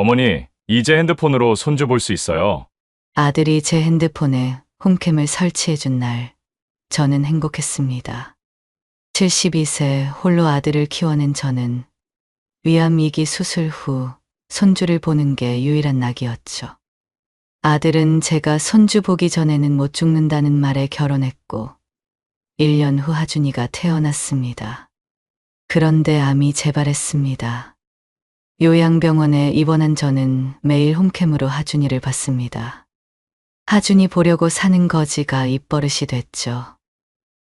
어머니, 이제 핸드폰으로 손주 볼 수 있어요. 아들이 제 핸드폰에 홈캠을 설치해준 날, 저는 행복했습니다. 72세 홀로 아들을 키워낸 저는 위암 2기 수술 후 손주를 보는 게 유일한 낙이었죠. 아들은 제가 손주 보기 전에는 못 죽는다는 말에 결혼했고, 1년 후 하준이가 태어났습니다. 그런데 암이 재발했습니다. 요양병원에 입원한 저는 매일 홈캠으로 하준이를 봤습니다. 하준이 보려고 사는 거지가 입버릇이 됐죠.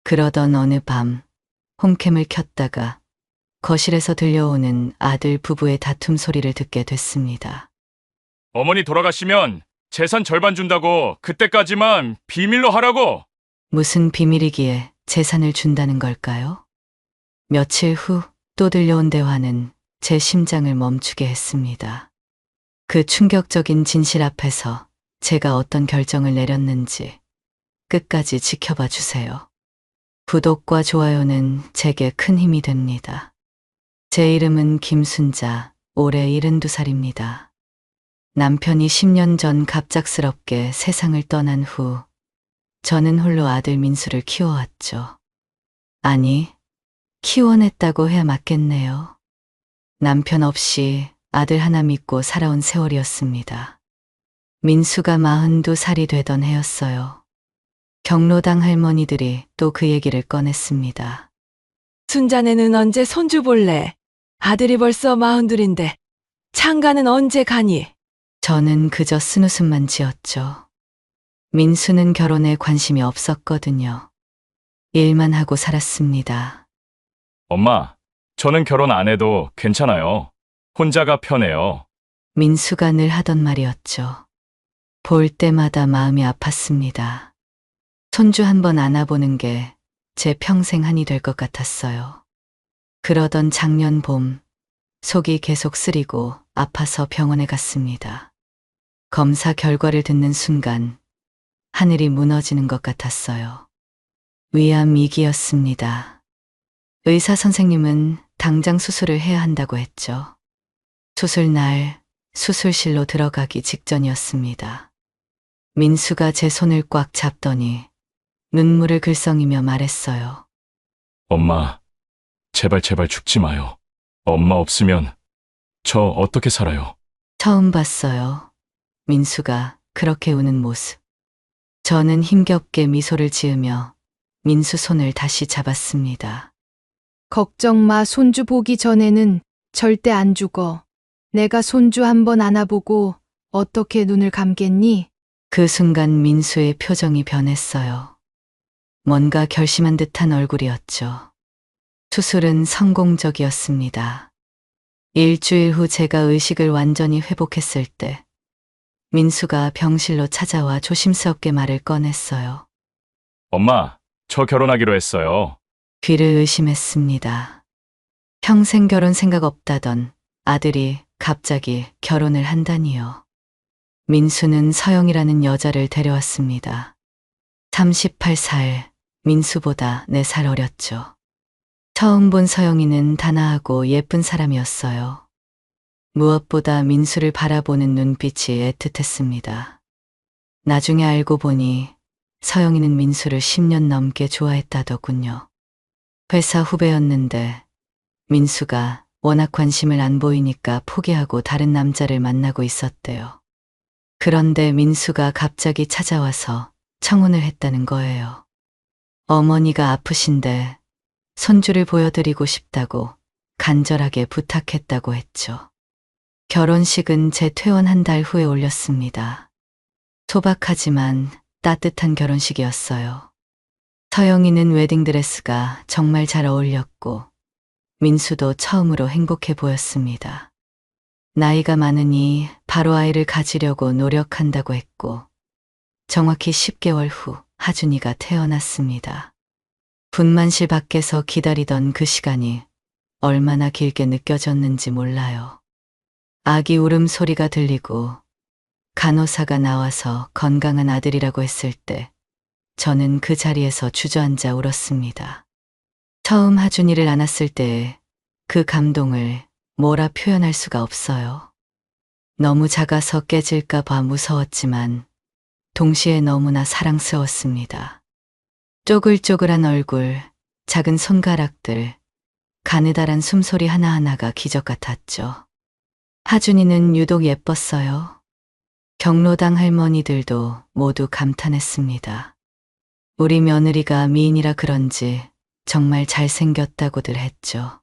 그러던 어느 밤, 홈캠을 켰다가 거실에서 들려오는 아들 부부의 다툼 소리를 듣게 됐습니다. 어머니 돌아가시면 재산 절반 준다고 그때까지만 비밀로 하라고! 무슨 비밀이기에 재산을 준다는 걸까요? 며칠 후 또 들려온 대화는 제 심장을 멈추게 했습니다. 그 충격적인 진실 앞에서 제가 어떤 결정을 내렸는지 끝까지 지켜봐 주세요. 구독과 좋아요는 제게 큰 힘이 됩니다. 제 이름은 김순자, 올해 72살입니다. 남편이 10년 전 갑작스럽게 세상을 떠난 후 저는 홀로 아들 민수를 키워왔죠. 아니, 키워냈다고 해야 맞겠네요. 남편 없이 아들 하나 믿고 살아온 세월이었습니다. 민수가 42살이 되던 해였어요. 경로당 할머니들이 또 그 얘기를 꺼냈습니다. 순자네는 언제 손주 볼래? 아들이 벌써 42인데 창가는 언제 가니? 저는 그저 쓴웃음만 지었죠. 민수는 결혼에 관심이 없었거든요. 일만 하고 살았습니다. 엄마, 저는 결혼 안 해도 괜찮아요. 혼자가 편해요. 민수가 늘 하던 말이었죠. 볼 때마다 마음이 아팠습니다. 손주 한번 안아보는 게 제 평생 한이 될 것 같았어요. 그러던 작년 봄, 속이 계속 쓰리고 아파서 병원에 갔습니다. 검사 결과를 듣는 순간 하늘이 무너지는 것 같았어요. 위암 2기였습니다. 의사 선생님은 당장 수술을 해야 한다고 했죠. 수술 날 수술실로 들어가기 직전이었습니다. 민수가 제 손을 꽉 잡더니 눈물을 글썽이며 말했어요. 엄마, 제발 죽지 마요. 엄마 없으면 저 어떻게 살아요? 처음 봤어요. 민수가 그렇게 우는 모습. 저는 힘겹게 미소를 지으며 민수 손을 다시 잡았습니다. 걱정 마, 손주 보기 전에는 절대 안 죽어. 내가 손주 한번 안아보고 어떻게 눈을 감겠니? 그 순간 민수의 표정이 변했어요. 뭔가 결심한 듯한 얼굴이었죠. 수술은 성공적이었습니다. 일주일 후 제가 의식을 완전히 회복했을 때 민수가 병실로 찾아와 조심스럽게 말을 꺼냈어요. 엄마, 저 결혼하기로 했어요. 귀를 의심했습니다. 평생 결혼 생각 없다던 아들이 갑자기 결혼을 한다니요. 민수는 서영이라는 여자를 데려왔습니다. 38살, 민수보다 4살 어렸죠. 처음 본 서영이는 단아하고 예쁜 사람이었어요. 무엇보다 민수를 바라보는 눈빛이 애틋했습니다. 나중에 알고 보니 서영이는 민수를 10년 넘게 좋아했다더군요. 회사 후배였는데 민수가 워낙 관심을 안 보이니까 포기하고 다른 남자를 만나고 있었대요. 그런데 민수가 갑자기 찾아와서 청혼을 했다는 거예요. 어머니가 아프신데 손주를 보여드리고 싶다고 간절하게 부탁했다고 했죠. 결혼식은 제 퇴원 한 달 후에 올렸습니다. 소박하지만 따뜻한 결혼식이었어요. 서영이는 웨딩드레스가 정말 잘 어울렸고 민수도 처음으로 행복해 보였습니다. 나이가 많으니 바로 아이를 가지려고 노력한다고 했고 정확히 10개월 후 하준이가 태어났습니다. 분만실 밖에서 기다리던 그 시간이 얼마나 길게 느껴졌는지 몰라요. 아기 울음소리가 들리고 간호사가 나와서 건강한 아들이라고 했을 때 저는 그 자리에서 주저앉아 울었습니다. 처음 하준이를 안았을 때의 그 감동을 뭐라 표현할 수가 없어요. 너무 작아서 깨질까봐 무서웠지만 동시에 너무나 사랑스러웠습니다. 쪼글쪼글한 얼굴, 작은 손가락들, 가느다란 숨소리 하나하나가 기적 같았죠. 하준이는 유독 예뻤어요. 경로당 할머니들도 모두 감탄했습니다. 우리 며느리가 미인이라 그런지 정말 잘생겼다고들 했죠.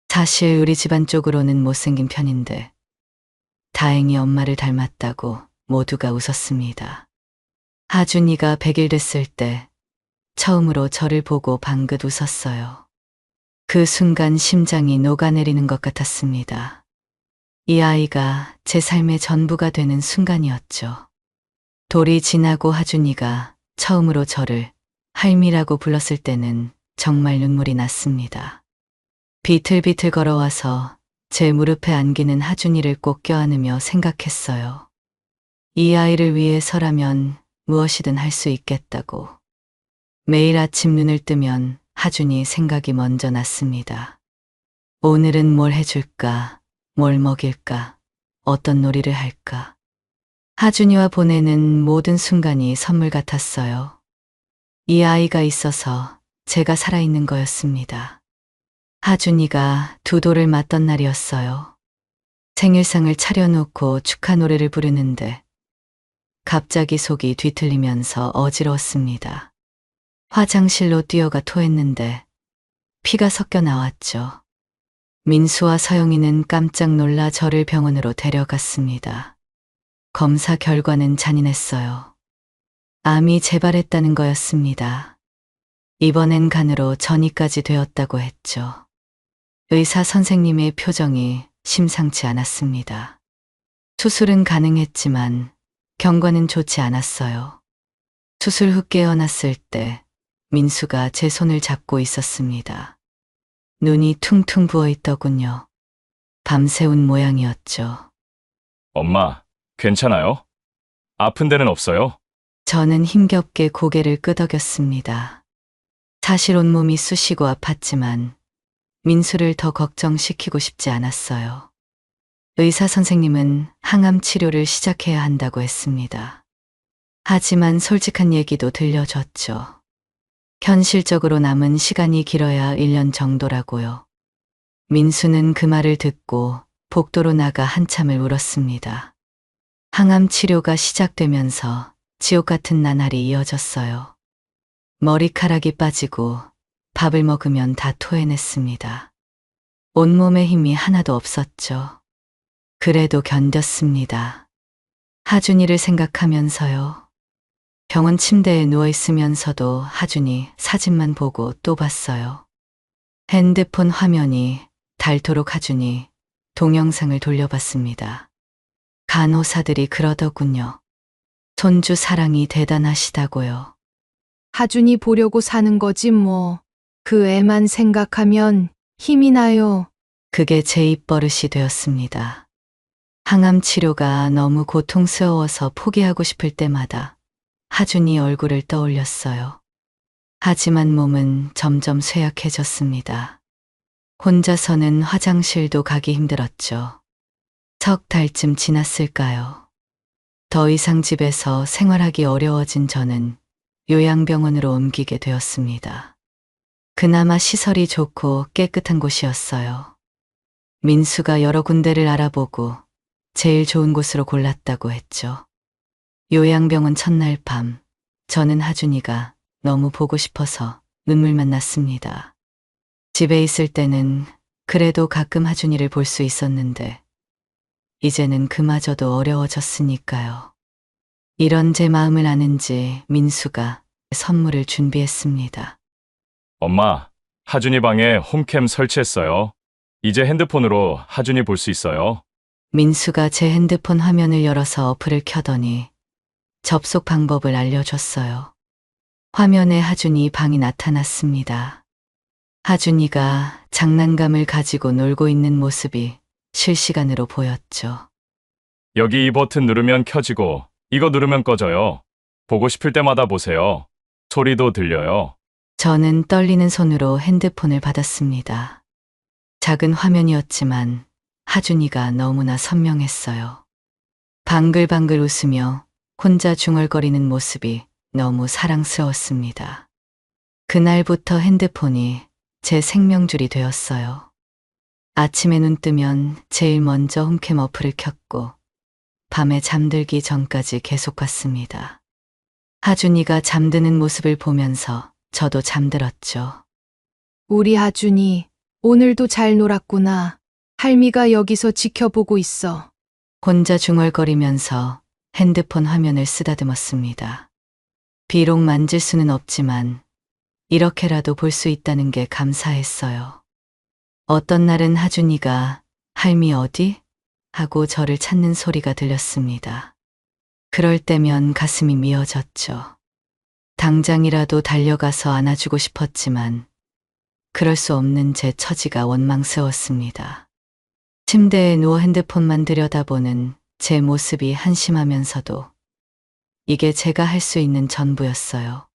사실 우리 집안 쪽으로는 못생긴 편인데 다행히 엄마를 닮았다고 모두가 웃었습니다. 하준이가 100일 됐을 때 처음으로 저를 보고 방긋 웃었어요. 그 순간 심장이 녹아내리는 것 같았습니다. 이 아이가 제 삶의 전부가 되는 순간이었죠. 돌이 지나고 하준이가 처음으로 저를 할미라고 불렀을 때는 정말 눈물이 났습니다. 비틀비틀 걸어와서 제 무릎에 안기는 하준이를 꼭 껴안으며 생각했어요. 이 아이를 위해서라면 무엇이든 할 수 있겠다고. 매일 아침 눈을 뜨면 하준이 생각이 먼저 났습니다. 오늘은 뭘 해줄까? 뭘 먹일까? 어떤 놀이를 할까? 하준이와 보내는 모든 순간이 선물 같았어요. 이 아이가 있어서 제가 살아있는 거였습니다. 하준이가 두 돌을 맞던 날이었어요. 생일상을 차려놓고 축하 노래를 부르는데 갑자기 속이 뒤틀리면서 어지러웠습니다. 화장실로 뛰어가 토했는데 피가 섞여 나왔죠. 민수와 서영이는 깜짝 놀라 저를 병원으로 데려갔습니다. 검사 결과는 잔인했어요. 암이 재발했다는 거였습니다. 이번엔 간으로 전이까지 되었다고 했죠. 의사 선생님의 표정이 심상치 않았습니다. 수술은 가능했지만 경과는 좋지 않았어요. 수술 후 깨어났을 때 민수가 제 손을 잡고 있었습니다. 눈이 퉁퉁 부어 있더군요. 밤새운 모양이었죠. 엄마, 괜찮아요? 아픈 데는 없어요? 저는 힘겹게 고개를 끄덕였습니다. 사실 온몸이 쑤시고 아팠지만 민수를 더 걱정시키고 싶지 않았어요. 의사 선생님은 항암 치료를 시작해야 한다고 했습니다. 하지만 솔직한 얘기도 들려줬죠. 현실적으로 남은 시간이 길어야 1년 정도라고요. 민수는 그 말을 듣고 복도로 나가 한참을 울었습니다. 항암 치료가 시작되면서 지옥 같은 나날이 이어졌어요. 머리카락이 빠지고 밥을 먹으면 다 토해냈습니다. 온몸에 힘이 하나도 없었죠. 그래도 견뎠습니다. 하준이를 생각하면서요. 병원 침대에 누워있으면서도 하준이 사진만 보고 또 봤어요. 핸드폰 화면이 닳도록 하준이 동영상을 돌려봤습니다. 간호사들이 그러더군요. 손주 사랑이 대단하시다고요. 하준이 보려고 사는 거지 뭐. 그 애만 생각하면 힘이 나요. 그게 제 입버릇이 되었습니다. 항암 치료가 너무 고통스러워서 포기하고 싶을 때마다 하준이 얼굴을 떠올렸어요. 하지만 몸은 점점 쇠약해졌습니다. 혼자서는 화장실도 가기 힘들었죠. 석 달쯤 지났을까요? 더 이상 집에서 생활하기 어려워진 저는 요양병원으로 옮기게 되었습니다. 그나마 시설이 좋고 깨끗한 곳이었어요. 민수가 여러 군데를 알아보고 제일 좋은 곳으로 골랐다고 했죠. 요양병원 첫날 밤, 저는 하준이가 너무 보고 싶어서 눈물만 났습니다. 집에 있을 때는 그래도 가끔 하준이를 볼 수 있었는데 이제는 그마저도 어려워졌으니까요. 이런 제 마음을 아는지 민수가 선물을 준비했습니다. 엄마, 하준이 방에 홈캠 설치했어요. 이제 핸드폰으로 하준이 볼 수 있어요. 민수가 제 핸드폰 화면을 열어서 어플을 켜더니 접속 방법을 알려줬어요. 화면에 하준이 방이 나타났습니다. 하준이가 장난감을 가지고 놀고 있는 모습이 실시간으로 보였죠. 여기 이 버튼 누르면 켜지고 이거 누르면 꺼져요. 보고 싶을 때마다 보세요. 소리도 들려요. 저는 떨리는 손으로 핸드폰을 받았습니다. 작은 화면이었지만 하준이가 너무나 선명했어요. 방글방글 웃으며 혼자 중얼거리는 모습이 너무 사랑스러웠습니다. 그날부터 핸드폰이 제 생명줄이 되었어요. 아침에 눈 뜨면 제일 먼저 홈캠 어플을 켰고 밤에 잠들기 전까지 계속 봤습니다. 하준이가 잠드는 모습을 보면서 저도 잠들었죠. 우리 하준이 오늘도 잘 놀았구나. 할미가 여기서 지켜보고 있어. 혼자 중얼거리면서 핸드폰 화면을 쓰다듬었습니다. 비록 만질 수는 없지만 이렇게라도 볼 수 있다는 게 감사했어요. 어떤 날은 하준이가 할미 어디? 하고 저를 찾는 소리가 들렸습니다. 그럴 때면 가슴이 미어졌죠. 당장이라도 달려가서 안아주고 싶었지만 그럴 수 없는 제 처지가 원망스러웠습니다. 침대에 누워 핸드폰만 들여다보는 제 모습이 한심하면서도 이게 제가 할 수 있는 전부였어요.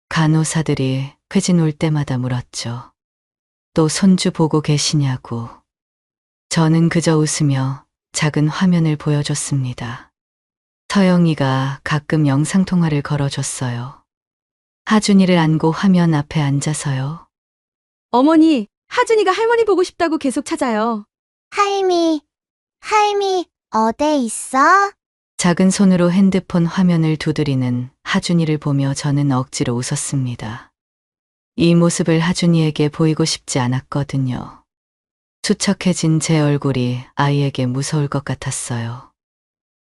간호사들이 회진 올 때마다 물었죠. 또 손주 보고 계시냐고. 저는 그저 웃으며 작은 화면을 보여줬습니다. 서영이가 가끔 영상통화를 걸어줬어요. 하준이를 안고 화면 앞에 앉아서요. 어머니, 하준이가 할머니 보고 싶다고 계속 찾아요. 할미, 어디 있어? 작은 손으로 핸드폰 화면을 두드리는 하준이를 보며 저는 억지로 웃었습니다. 이 모습을 하준이에게 보이고 싶지 않았거든요. 수척해진 제 얼굴이 아이에게 무서울 것 같았어요.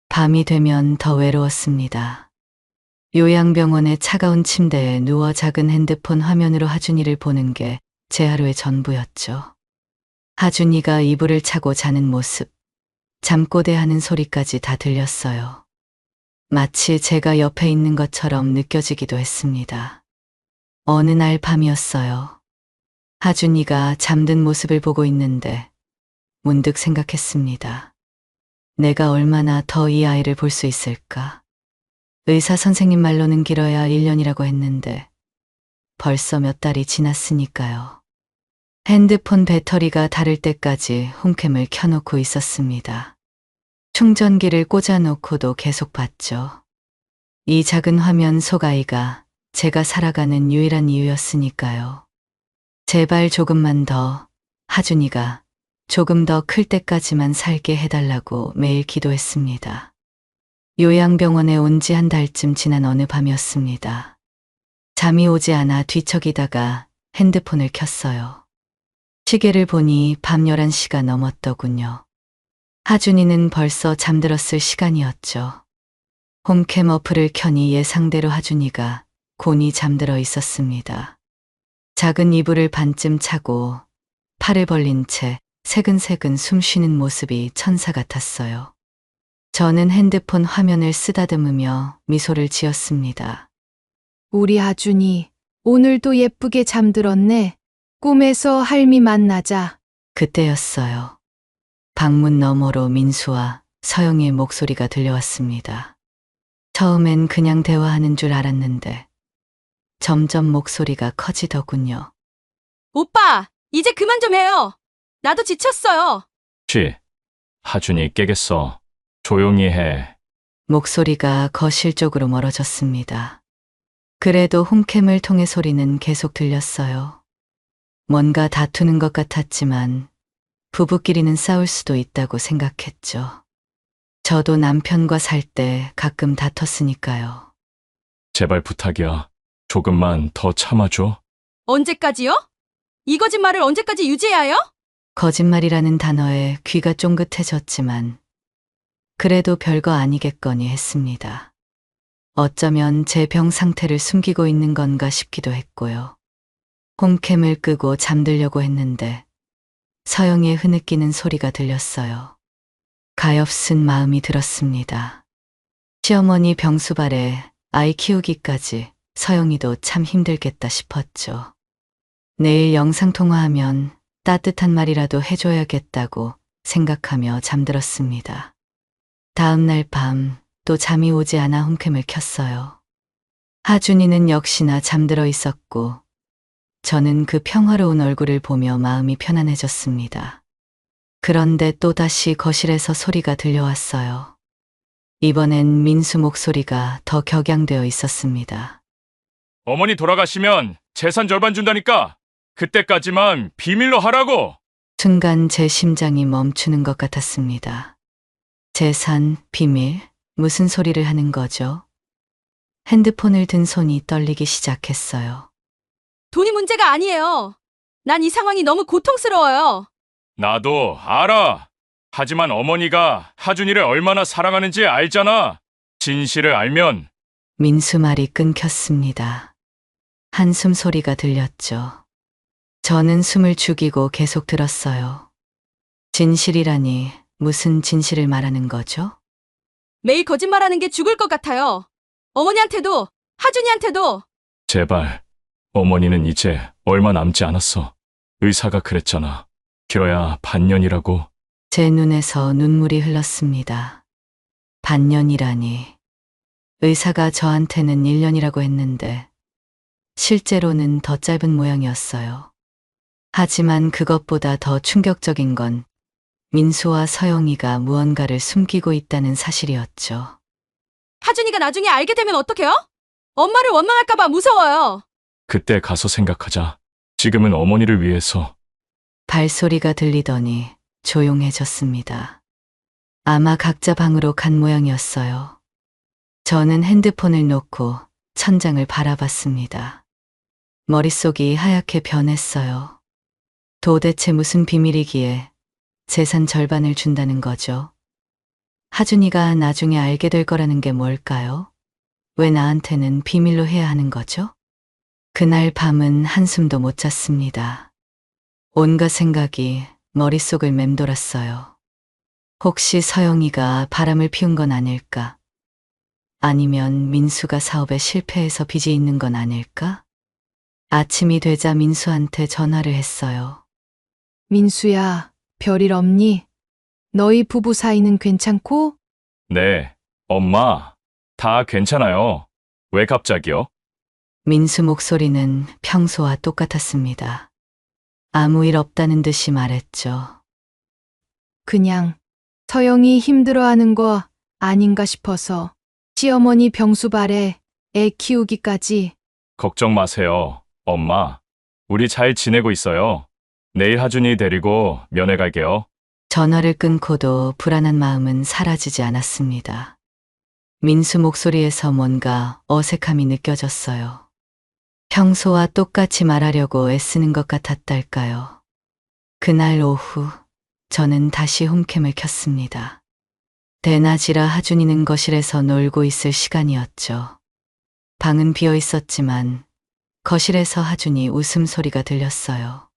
밤이 되면 더 외로웠습니다. 요양병원의 차가운 침대에 누워 작은 핸드폰 화면으로 하준이를 보는 게 제 하루의 전부였죠. 하준이가 이불을 차고 자는 모습, 잠꼬대하는 소리까지 다 들렸어요. 마치 제가 옆에 있는 것처럼 느껴지기도 했습니다. 어느 날 밤이었어요. 하준이가 잠든 모습을 보고 있는데 문득 생각했습니다. 내가 얼마나 더 이 아이를 볼 수 있을까? 의사 선생님 말로는 길어야 1년이라고 했는데 벌써 몇 달이 지났으니까요. 핸드폰 배터리가 닳을 때까지 홈캠을 켜놓고 있었습니다. 충전기를 꽂아놓고도 계속 봤죠. 이 작은 화면 속 아이가 제가 살아가는 유일한 이유였으니까요. 제발 조금만 더, 하준이가 조금 더 클 때까지만 살게 해달라고 매일 기도했습니다. 요양병원에 온 지 한 달쯤 지난 어느 밤이었습니다. 잠이 오지 않아 뒤척이다가 핸드폰을 켰어요. 시계를 보니 밤 11시가 넘었더군요. 하준이는 벌써 잠들었을 시간이었죠. 홈캠 어플을 켜니 예상대로 하준이가 곤히 잠들어 있었습니다. 작은 이불을 반쯤 차고 팔을 벌린 채 새근새근 숨 쉬는 모습이 천사 같았어요. 저는 핸드폰 화면을 쓰다듬으며 미소를 지었습니다. 우리 하준이 오늘도 예쁘게 잠들었네. 꿈에서 할미 만나자. 그때였어요. 방문 너머로 민수와 서영이의 목소리가 들려왔습니다. 처음엔 그냥 대화하는 줄 알았는데 점점 목소리가 커지더군요. 오빠, 이제 그만 좀 해요. 나도 지쳤어요. 하준이 깨겠어. 조용히 해. 목소리가 거실 쪽으로 멀어졌습니다. 그래도 홈캠을 통해 소리는 계속 들렸어요. 뭔가 다투는 것 같았지만 부부끼리는 싸울 수도 있다고 생각했죠. 저도 남편과 살 때 가끔 다퉜으니까요. 제발 부탁이야. 조금만 더 참아줘. 언제까지요? 이 거짓말을 언제까지 유지해야 해요? 거짓말이라는 단어에 귀가 쫑긋해졌지만 그래도 별거 아니겠거니 했습니다. 어쩌면 제 병 상태를 숨기고 있는 건가 싶기도 했고요. 홈캠을 끄고 잠들려고 했는데 서영이의 흐느끼는 소리가 들렸어요. 가엾은 마음이 들었습니다. 시어머니 병수발에 아이 키우기까지 서영이도 참 힘들겠다 싶었죠. 내일 영상통화하면 따뜻한 말이라도 해줘야겠다고 생각하며 잠들었습니다. 다음 날 밤 또 잠이 오지 않아 홈캠을 켰어요. 하준이는 역시나 잠들어 있었고 저는 그 평화로운 얼굴을 보며 마음이 편안해졌습니다. 그런데 또다시 거실에서 소리가 들려왔어요. 이번엔 민수 목소리가 더 격양되어 있었습니다. 어머니 돌아가시면 재산 절반 준다니까. 그때까지만 비밀로 하라고. 순간 제 심장이 멈추는 것 같았습니다. 재산, 비밀, 무슨 소리를 하는 거죠? 핸드폰을 든 손이 떨리기 시작했어요. 돈이 문제가 아니에요. 난 이 상황이 너무 고통스러워요. 나도 알아. 하지만 어머니가 하준이를 얼마나 사랑하는지 알잖아. 진실을 알면. 민수 말이 끊겼습니다. 한숨 소리가 들렸죠. 저는 숨을 죽이고 계속 들었어요. 진실이라니 무슨 진실을 말하는 거죠? 매일 거짓말하는 게 죽을 것 같아요. 어머니한테도, 하준이한테도. 제발. 어머니는 이제 얼마 남지 않았어. 의사가 그랬잖아. 길어야 반년이라고. 제 눈에서 눈물이 흘렀습니다. 반년이라니. 의사가 저한테는 1년이라고 했는데 실제로는 더 짧은 모양이었어요. 하지만 그것보다 더 충격적인 건 민수와 서영이가 무언가를 숨기고 있다는 사실이었죠. 하준이가 나중에 알게 되면 어떡해요? 엄마를 원망할까봐 무서워요. 그때 가서 생각하자. 지금은 어머니를 위해서. 발소리가 들리더니 조용해졌습니다. 아마 각자 방으로 간 모양이었어요. 저는 핸드폰을 놓고 천장을 바라봤습니다. 머릿속이 하얗게 변했어요. 도대체 무슨 비밀이기에 재산 절반을 준다는 거죠? 하준이가 나중에 알게 될 거라는 게 뭘까요? 왜 나한테는 비밀로 해야 하는 거죠? 그날 밤은 한숨도 못 잤습니다. 온갖 생각이 머릿속을 맴돌았어요. 혹시 서영이가 바람을 피운 건 아닐까? 아니면 민수가 사업에 실패해서 빚이 있는 건 아닐까? 아침이 되자 민수한테 전화를 했어요. 민수야, 별일 없니? 너희 부부 사이는 괜찮고? 네, 엄마. 다 괜찮아요. 왜 갑자기요? 민수 목소리는 평소와 똑같았습니다. 아무 일 없다는 듯이 말했죠. 그냥 서영이 힘들어하는 거 아닌가 싶어서. 시어머니 병수발에 애 키우기까지. 걱정 마세요, 엄마. 우리 잘 지내고 있어요. 내일 하준이 데리고 면회 갈게요. 전화를 끊고도 불안한 마음은 사라지지 않았습니다. 민수 목소리에서 뭔가 어색함이 느껴졌어요. 평소와 똑같이 말하려고 애쓰는 것 같았달까요. 그날 오후 저는 다시 홈캠을 켰습니다. 대낮이라 하준이는 거실에서 놀고 있을 시간이었죠. 방은 비어 있었지만 거실에서 하준이 웃음소리가 들렸어요.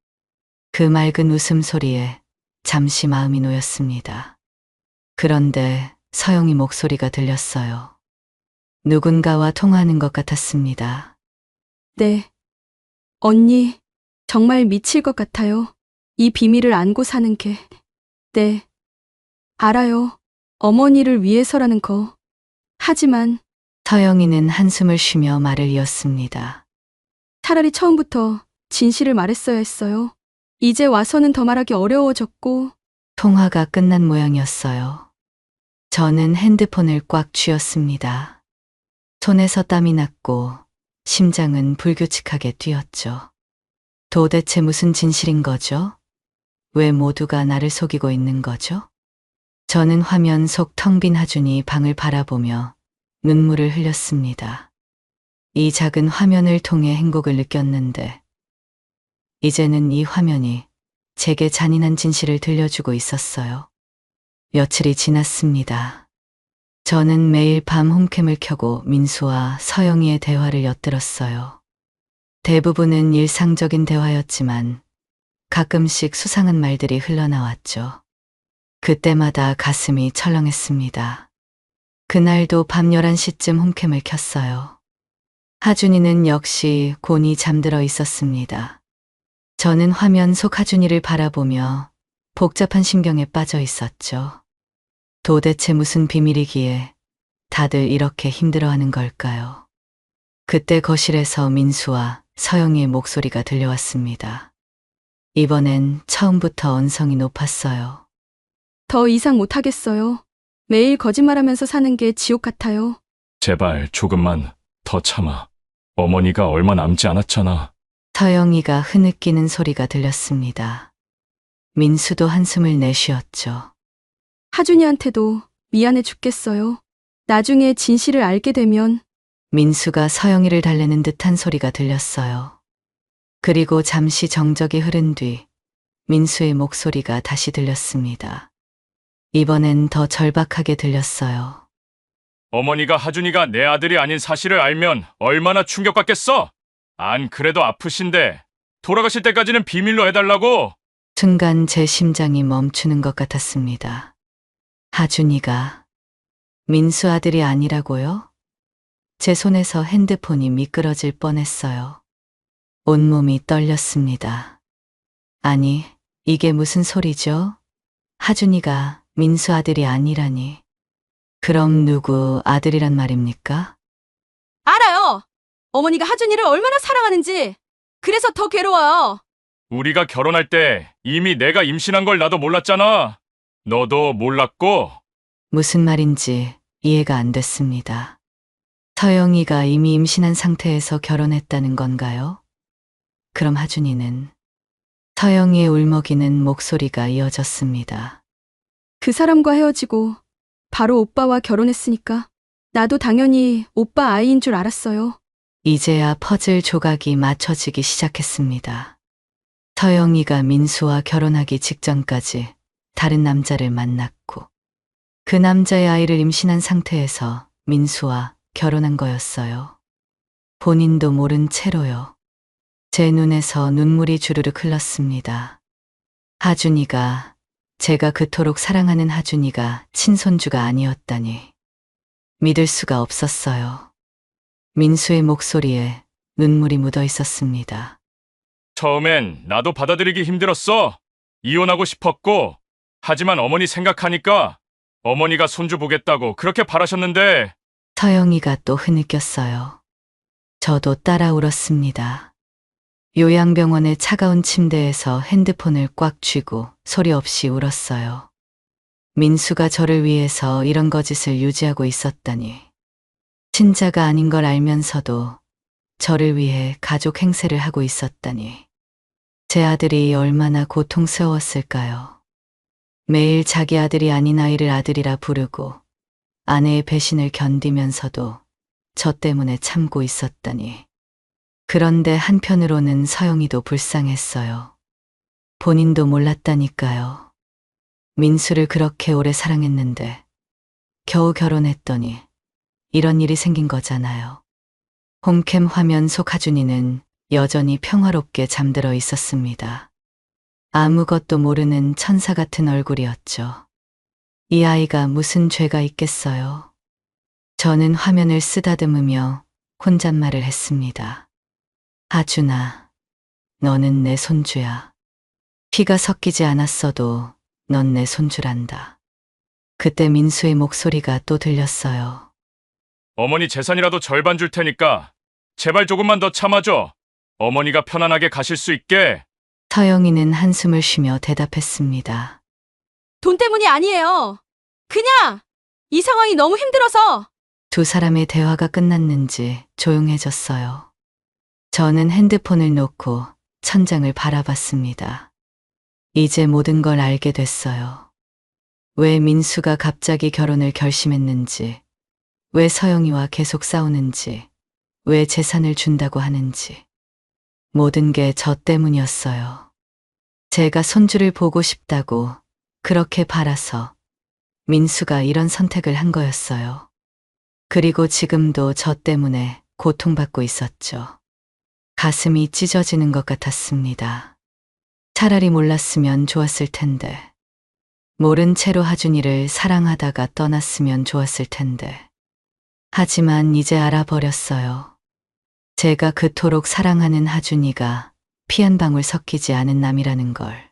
그 맑은 웃음소리에 잠시 마음이 놓였습니다. 그런데 서영이 목소리가 들렸어요. 누군가와 통화하는 것 같았습니다. 네. 언니, 정말 미칠 것 같아요. 이 비밀을 안고 사는 게. 네. 알아요. 어머니를 위해서라는 거. 하지만 서영이는 한숨을 쉬며 말을 이었습니다. 차라리 처음부터 진실을 말했어야 했어요. 이제 와서는 더 말하기 어려워졌고. 통화가 끝난 모양이었어요. 저는 핸드폰을 꽉 쥐었습니다. 손에서 땀이 났고 심장은 불규칙하게 뛰었죠. 도대체 무슨 진실인 거죠? 왜 모두가 나를 속이고 있는 거죠? 저는 화면 속 텅 빈 하준이 방을 바라보며 눈물을 흘렸습니다. 이 작은 화면을 통해 행복을 느꼈는데 이제는 이 화면이 제게 잔인한 진실을 들려주고 있었어요. 며칠이 지났습니다. 저는 매일 밤 홈캠을 켜고 민수와 서영이의 대화를 엿들었어요. 대부분은 일상적인 대화였지만 가끔씩 수상한 말들이 흘러나왔죠. 그때마다 가슴이 철렁했습니다. 그날도 밤 11시쯤 홈캠을 켰어요. 하준이는 역시 곤히 잠들어 있었습니다. 저는 화면 속 하준이를 바라보며 복잡한 심경에 빠져 있었죠. 도대체 무슨 비밀이기에 다들 이렇게 힘들어하는 걸까요? 그때 거실에서 민수와 서영이의 목소리가 들려왔습니다. 이번엔 처음부터 언성이 높았어요. 더 이상 못하겠어요. 매일 거짓말하면서 사는 게 지옥 같아요. 제발 조금만 더 참아. 어머니가 얼마 남지 않았잖아. 서영이가 흐느끼는 소리가 들렸습니다. 민수도 한숨을 내쉬었죠. 하준이한테도 미안해 죽겠어요. 나중에 진실을 알게 되면 민수가 서영이를 달래는 듯한 소리가 들렸어요. 그리고 잠시 정적이 흐른 뒤 민수의 목소리가 다시 들렸습니다. 이번엔 더 절박하게 들렸어요. 어머니가 하준이가 내 아들이 아닌 사실을 알면 얼마나 충격받겠어? 안 그래도 아프신데 돌아가실 때까지는 비밀로 해달라고. 순간 제 심장이 멈추는 것 같았습니다. 하준이가 민수 아들이 아니라고요? 제 손에서 핸드폰이 미끄러질 뻔했어요. 온몸이 떨렸습니다. 아니, 이게 무슨 소리죠? 하준이가 민수 아들이 아니라니. 그럼 누구 아들이란 말입니까? 알아요. 어머니가 하준이를 얼마나 사랑하는지. 그래서 더 괴로워요. 우리가 결혼할 때 이미 내가 임신한 걸 나도 몰랐잖아. 너도 몰랐고. 무슨 말인지 이해가 안 됐습니다. 서영이가 이미 임신한 상태에서 결혼했다는 건가요? 그럼 하준이는 서영이의 울먹이는 목소리가 이어졌습니다. 그 사람과 헤어지고 바로 오빠와 결혼했으니까 나도 당연히 오빠 아이인 줄 알았어요. 이제야 퍼즐 조각이 맞춰지기 시작했습니다. 서영이가 민수와 결혼하기 직전까지 다른 남자를 만났고 그 남자의 아이를 임신한 상태에서 민수와 결혼한 거였어요. 본인도 모른 채로요. 제 눈에서 눈물이 주르륵 흘렀습니다. 하준이가, 제가 그토록 사랑하는 하준이가 친손주가 아니었다니. 믿을 수가 없었어요. 민수의 목소리에 눈물이 묻어 있었습니다. 처음엔 나도 받아들이기 힘들었어. 이혼하고 싶었고. 하지만 어머니 생각하니까 어머니가 손주 보겠다고 그렇게 바라셨는데. 서영이가 또 흐느꼈어요. 저도 따라 울었습니다. 요양병원의 차가운 침대에서 핸드폰을 꽉 쥐고 소리 없이 울었어요. 민수가 저를 위해서 이런 거짓을 유지하고 있었다니. 친자가 아닌 걸 알면서도 저를 위해 가족 행세를 하고 있었다니. 제 아들이 얼마나 고통스러웠을까요? 매일 자기 아들이 아닌 아이를 아들이라 부르고 아내의 배신을 견디면서도 저 때문에 참고 있었다니. 그런데 한편으로는 서영이도 불쌍했어요. 본인도 몰랐다니까요. 민수를 그렇게 오래 사랑했는데 겨우 결혼했더니 이런 일이 생긴 거잖아요. 홈캠 화면 속 하준이는 여전히 평화롭게 잠들어 있었습니다. 아무것도 모르는 천사 같은 얼굴이었죠. 이 아이가 무슨 죄가 있겠어요? 저는 화면을 쓰다듬으며 혼잣말을 했습니다. 하준아, 너는 내 손주야. 피가 섞이지 않았어도 넌 내 손주란다. 그때 민수의 목소리가 또 들렸어요. 어머니 재산이라도 절반 줄 테니까 제발 조금만 더 참아줘. 어머니가 편안하게 가실 수 있게. 서영이는 한숨을 쉬며 대답했습니다. 돈 때문이 아니에요. 그냥 이 상황이 너무 힘들어서. 두 사람의 대화가 끝났는지 조용해졌어요. 저는 핸드폰을 놓고 천장을 바라봤습니다. 이제 모든 걸 알게 됐어요. 왜 민수가 갑자기 결혼을 결심했는지, 왜 서영이와 계속 싸우는지, 왜 재산을 준다고 하는지. 모든 게 저 때문이었어요. 제가 손주를 보고 싶다고 그렇게 바라서 민수가 이런 선택을 한 거였어요. 그리고 지금도 저 때문에 고통받고 있었죠. 가슴이 찢어지는 것 같았습니다. 차라리 몰랐으면 좋았을 텐데. 모른 채로 하준이를 사랑하다가 떠났으면 좋았을 텐데. 하지만 이제 알아버렸어요. 제가 그토록 사랑하는 하준이가 피 한 방울 섞이지 않은 남이라는 걸.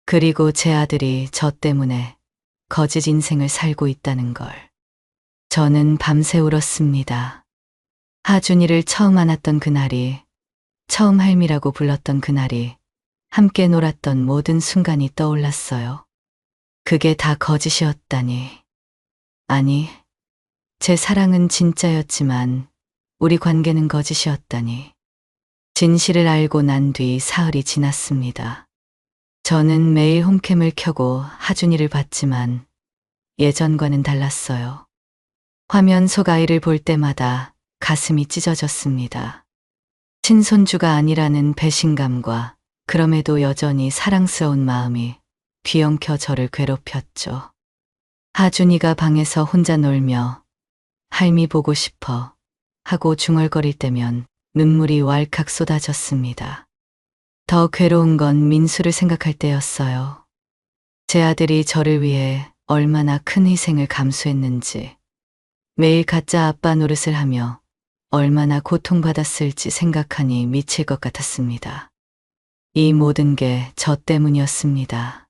그리고 제 아들이 저 때문에 거짓 인생을 살고 있다는 걸. 저는 밤새 울었습니다. 하준이를 처음 안았던 그날이, 처음 할미라고 불렀던 그날이, 함께 놀았던 모든 순간이 떠올랐어요. 그게 다 거짓이었다니. 아니, 제 사랑은 진짜였지만 우리 관계는 거짓이었다니. 진실을 알고 난 뒤 사흘이 지났습니다. 저는 매일 홈캠을 켜고 하준이를 봤지만 예전과는 달랐어요. 화면 속 아이를 볼 때마다 가슴이 찢어졌습니다. 친손주가 아니라는 배신감과 그럼에도 여전히 사랑스러운 마음이 뒤엉켜 저를 괴롭혔죠. 하준이가 방에서 혼자 놀며 할미 보고 싶어 하고 중얼거릴 때면 눈물이 왈칵 쏟아졌습니다. 더 괴로운 건 민수를 생각할 때였어요. 제 아들이 저를 위해 얼마나 큰 희생을 감수했는지, 매일 가짜 아빠 노릇을 하며 얼마나 고통받았을지 생각하니 미칠 것 같았습니다. 이 모든 게 저 때문이었습니다.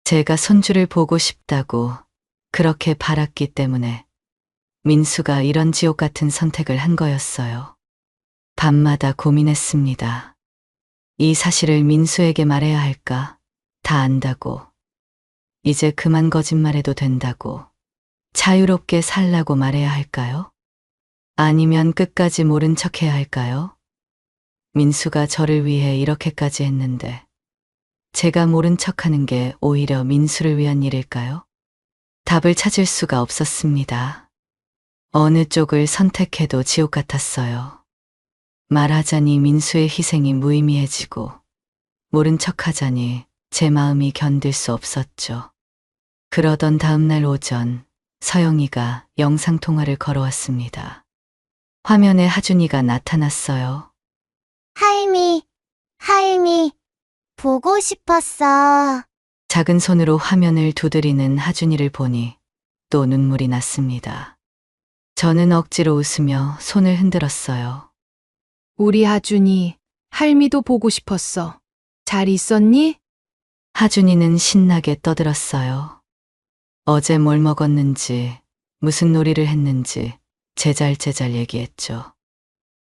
제가 손주를 보고 싶다고 그렇게 바랐기 때문에 민수가 이런 지옥 같은 선택을 한 거였어요. 밤마다 고민했습니다. 이 사실을 민수에게 말해야 할까? 다 안다고. 이제 그만 거짓말해도 된다고. 자유롭게 살라고 말해야 할까요? 아니면 끝까지 모른 척 해야 할까요? 민수가 저를 위해 이렇게까지 했는데 제가 모른 척하는 게 오히려 민수를 위한 일일까요? 답을 찾을 수가 없었습니다. 어느 쪽을 선택해도 지옥 같았어요. 말하자니 민수의 희생이 무의미해지고 모른 척하자니 제 마음이 견딜 수 없었죠. 그러던 다음날 오전 서영이가 영상통화를 걸어왔습니다. 화면에 하준이가 나타났어요. 할미, 보고 싶었어. 작은 손으로 화면을 두드리는 하준이를 보니 또 눈물이 났습니다. 저는 억지로 웃으며 손을 흔들었어요. 우리 하준이, 할미도 보고 싶었어. 잘 있었니? 하준이는 신나게 떠들었어요. 어제 뭘 먹었는지, 무슨 놀이를 했는지 제잘제잘 얘기했죠.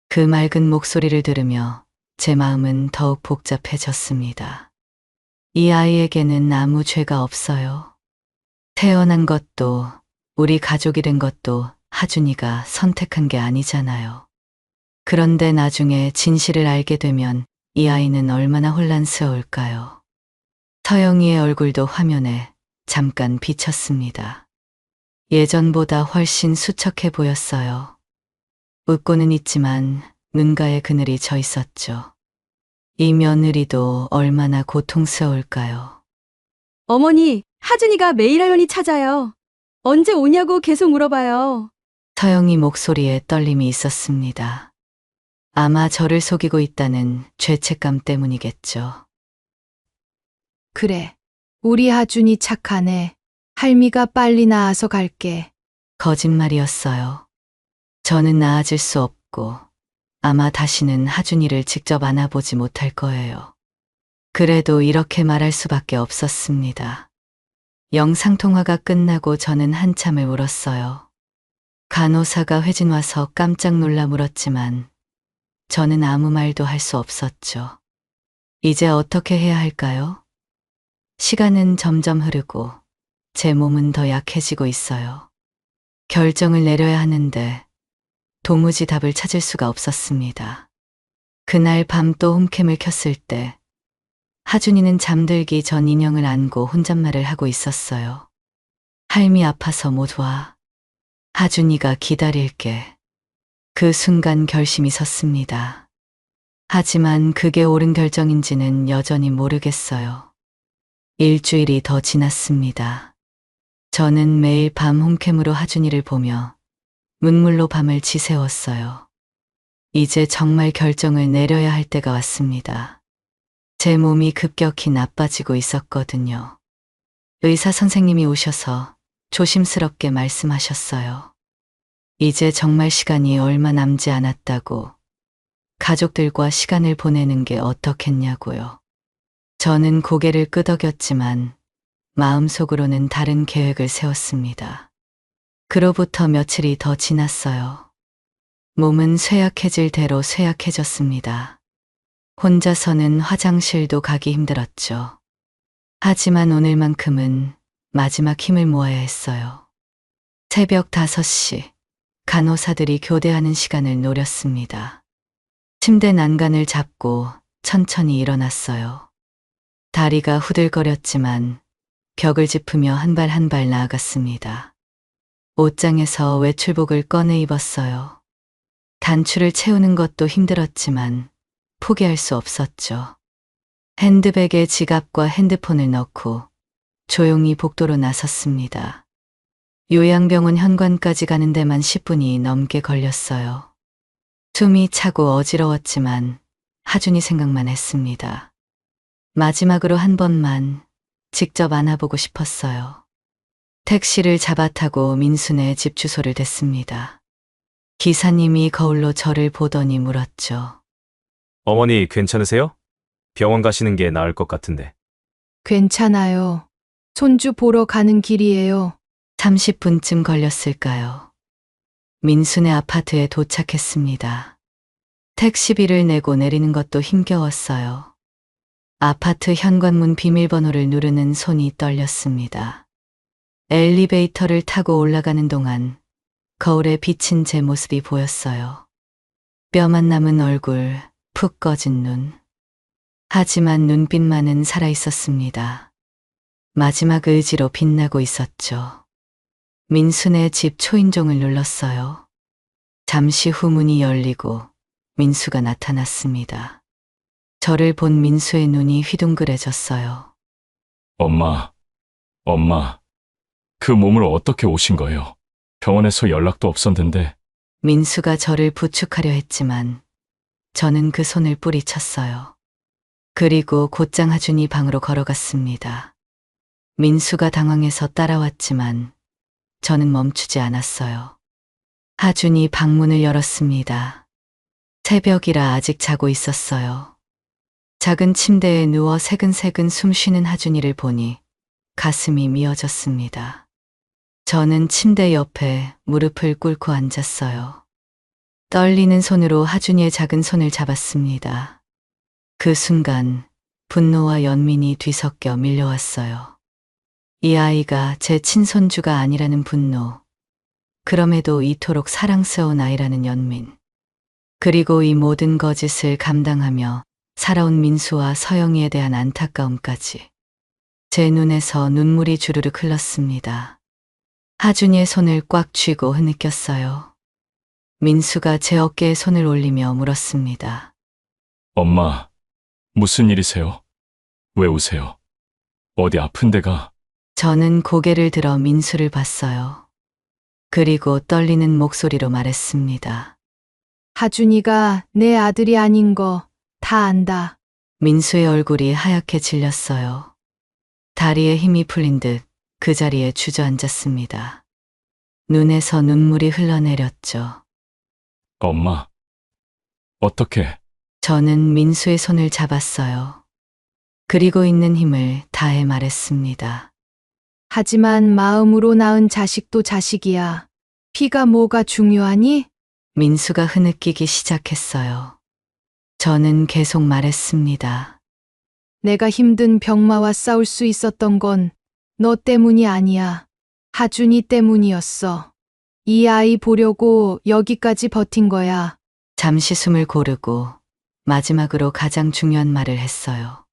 그 맑은 목소리를 들으며 제 마음은 더욱 복잡해졌습니다. 이 아이에게는 아무 죄가 없어요. 태어난 것도 우리 가족이 된 것도 하준이가 선택한 게 아니잖아요. 그런데 나중에 진실을 알게 되면 이 아이는 얼마나 혼란스러울까요? 서영이의 얼굴도 화면에 잠깐 비쳤습니다. 예전보다 훨씬 수척해 보였어요. 웃고는 있지만 눈가에 그늘이 져 있었죠. 이 며느리도 얼마나 고통스러울까요? 어머니, 하준이가 매일 할머니 찾아요. 언제 오냐고 계속 물어봐요. 서영이 목소리에 떨림이 있었습니다. 아마 저를 속이고 있다는 죄책감 때문이겠죠. 그래. 우리 하준이 착하네. 할미가 빨리 나아서 갈게. 거짓말이었어요. 저는 나아질 수 없고 아마 다시는 하준이를 직접 안아보지 못할 거예요. 그래도 이렇게 말할 수밖에 없었습니다. 영상통화가 끝나고 저는 한참을 울었어요. 간호사가 회진 와서 깜짝 놀라 물었지만 저는 아무 말도 할 수 없었죠. 이제 어떻게 해야 할까요? 시간은 점점 흐르고 제 몸은 더 약해지고 있어요. 결정을 내려야 하는데 도무지 답을 찾을 수가 없었습니다. 그날 밤 또 홈캠을 켰을 때 하준이는 잠들기 전 인형을 안고 혼잣말을 하고 있었어요. 할미 아파서 못 와. 하준이가 기다릴게. 그 순간 결심이 섰습니다. 하지만 그게 옳은 결정인지는 여전히 모르겠어요. 일주일이 더 지났습니다. 저는 매일 밤 홈캠으로 하준이를 보며 눈물로 밤을 지새웠어요. 이제 정말 결정을 내려야 할 때가 왔습니다. 제 몸이 급격히 나빠지고 있었거든요. 의사 선생님이 오셔서 조심스럽게 말씀하셨어요. 이제 정말 시간이 얼마 남지 않았다고, 가족들과 시간을 보내는 게 어떻겠냐고요. 저는 고개를 끄덕였지만 마음속으로는 다른 계획을 세웠습니다. 그로부터 며칠이 더 지났어요. 몸은 쇠약해질 대로 쇠약해졌습니다. 혼자서는 화장실도 가기 힘들었죠. 하지만 오늘만큼은 마지막 힘을 모아야 했어요. 새벽 5시, 간호사들이 교대하는 시간을 노렸습니다. 침대 난간을 잡고 천천히 일어났어요. 다리가 후들거렸지만 벽을 짚으며 한 발 한 발 나아갔습니다. 옷장에서 외출복을 꺼내 입었어요. 단추를 채우는 것도 힘들었지만 포기할 수 없었죠. 핸드백에 지갑과 핸드폰을 넣고 조용히 복도로 나섰습니다. 요양병원 현관까지 가는 데만 10분이 넘게 걸렸어요. 숨이 차고 어지러웠지만 하준이 생각만 했습니다. 마지막으로 한 번만 직접 안아보고 싶었어요. 택시를 잡아 타고 민수네 집 주소를 댔습니다. 기사님이 거울로 저를 보더니 물었죠. 어머니 괜찮으세요? 병원 가시는 게 나을 것 같은데. 괜찮아요. 손주 보러 가는 길이에요. 30분쯤 걸렸을까요? 민수네 아파트에 도착했습니다. 택시비를 내고 내리는 것도 힘겨웠어요. 아파트 현관문 비밀번호를 누르는 손이 떨렸습니다. 엘리베이터를 타고 올라가는 동안 거울에 비친 제 모습이 보였어요. 뼈만 남은 얼굴, 푹 꺼진 눈. 하지만 눈빛만은 살아있었습니다. 마지막 의지로 빛나고 있었죠. 민수네 집 초인종을 눌렀어요. 잠시 후 문이 열리고 민수가 나타났습니다. 저를 본 민수의 눈이 휘둥그레졌어요. 엄마, 그 몸을 어떻게 오신 거예요? 병원에서 연락도 없었는데. 민수가 저를 부축하려 했지만 저는 그 손을 뿌리쳤어요. 그리고 곧장 하준이 방으로 걸어갔습니다. 민수가 당황해서 따라왔지만 저는 멈추지 않았어요. 하준이 방문을 열었습니다. 새벽이라 아직 자고 있었어요. 작은 침대에 누워 새근새근 숨 쉬는 하준이를 보니 가슴이 미어졌습니다. 저는 침대 옆에 무릎을 꿇고 앉았어요. 떨리는 손으로 하준이의 작은 손을 잡았습니다. 그 순간 분노와 연민이 뒤섞여 밀려왔어요. 이 아이가 제 친손주가 아니라는 분노, 그럼에도 이토록 사랑스러운 아이라는 연민, 그리고 이 모든 거짓을 감당하며 살아온 민수와 서영이에 대한 안타까움까지. 제 눈에서 눈물이 주르륵 흘렀습니다. 하준이의 손을 꽉 쥐고 흐느꼈어요. 민수가 제 어깨에 손을 올리며 물었습니다. 엄마, 무슨 일이세요? 왜 우세요? 어디 아픈 데가? 저는 고개를 들어 민수를 봤어요. 그리고 떨리는 목소리로 말했습니다. 하준이가 내 아들이 아닌 거 다 안다. 민수의 얼굴이 하얗게 질렸어요. 다리에 힘이 풀린 듯 그 자리에 주저앉았습니다. 눈에서 눈물이 흘러내렸죠. 엄마, 어떻게? 저는 민수의 손을 잡았어요. 그리고 있는 힘을 다해 말했습니다. 하지만 마음으로 낳은 자식도 자식이야. 피가 뭐가 중요하니? 민수가 흐느끼기 시작했어요. 저는 계속 말했습니다. 내가 힘든 병마와 싸울 수 있었던 건 너 때문이 아니야. 하준이 때문이었어. 이 아이 보려고 여기까지 버틴 거야. 잠시 숨을 고르고 마지막으로 가장 중요한 말을 했어요.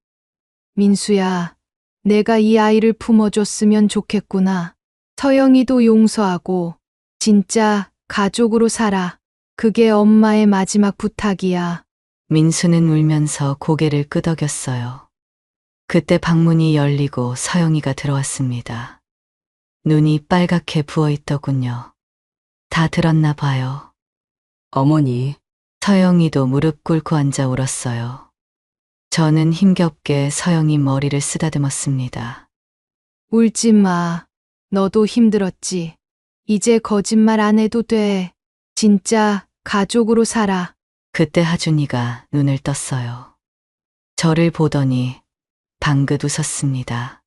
민수야, 내가 이 아이를 품어줬으면 좋겠구나. 서영이도 용서하고 진짜 가족으로 살아. 그게 엄마의 마지막 부탁이야. 민수는 울면서 고개를 끄덕였어요. 그때 방문이 열리고 서영이가 들어왔습니다. 눈이 빨갛게 부어있더군요. 다 들었나 봐요. 어머니, 서영이도 무릎 꿇고 앉아 울었어요. 저는 힘겹게 서영이 머리를 쓰다듬었습니다. 울지 마. 너도 힘들었지. 이제 거짓말 안 해도 돼. 진짜 가족으로 살아. 그때 하준이가 눈을 떴어요. 저를 보더니 방긋 웃었습니다.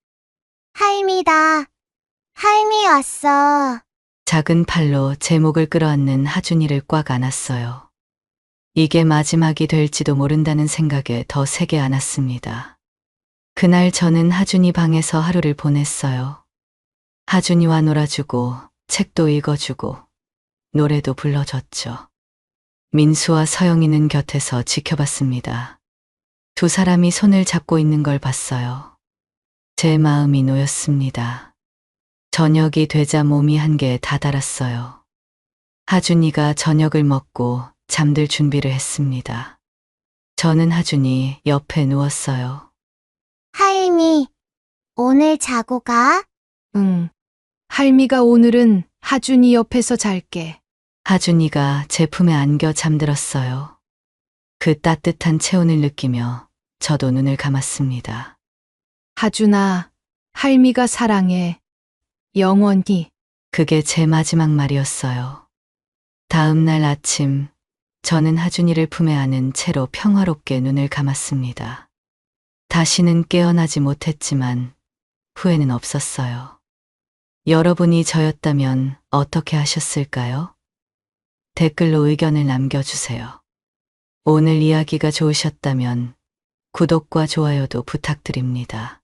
할미다. 할미 왔어. 작은 팔로 제 목을 끌어안는 하준이를 꽉 안았어요. 이게 마지막이 될지도 모른다는 생각에 더 세게 안았습니다. 그날 저는 하준이 방에서 하루를 보냈어요. 하준이와 놀아주고 책도 읽어주고 노래도 불러줬죠. 민수와 서영이는 곁에서 지켜봤습니다. 두 사람이 손을 잡고 있는 걸 봤어요. 제 마음이 놓였습니다. 저녁이 되자 몸이 한개에 다다랐어요. 하준이가 저녁을 먹고 잠들 준비를 했습니다. 저는 하준이 옆에 누웠어요. 할미, 오늘 자고 가? 응. 할미가 오늘은 하준이 옆에서 잘게. 하준이가 제 품에 안겨 잠들었어요. 그 따뜻한 체온을 느끼며 저도 눈을 감았습니다. 하준아, 할미가 사랑해. 영원히. 그게 제 마지막 말이었어요. 다음 날 아침, 저는 하준이를 품에 안은 채로 평화롭게 눈을 감았습니다. 다시는 깨어나지 못했지만 후회는 없었어요. 여러분이 저였다면 어떻게 하셨을까요? 댓글로 의견을 남겨주세요. 오늘 이야기가 좋으셨다면 구독과 좋아요도 부탁드립니다.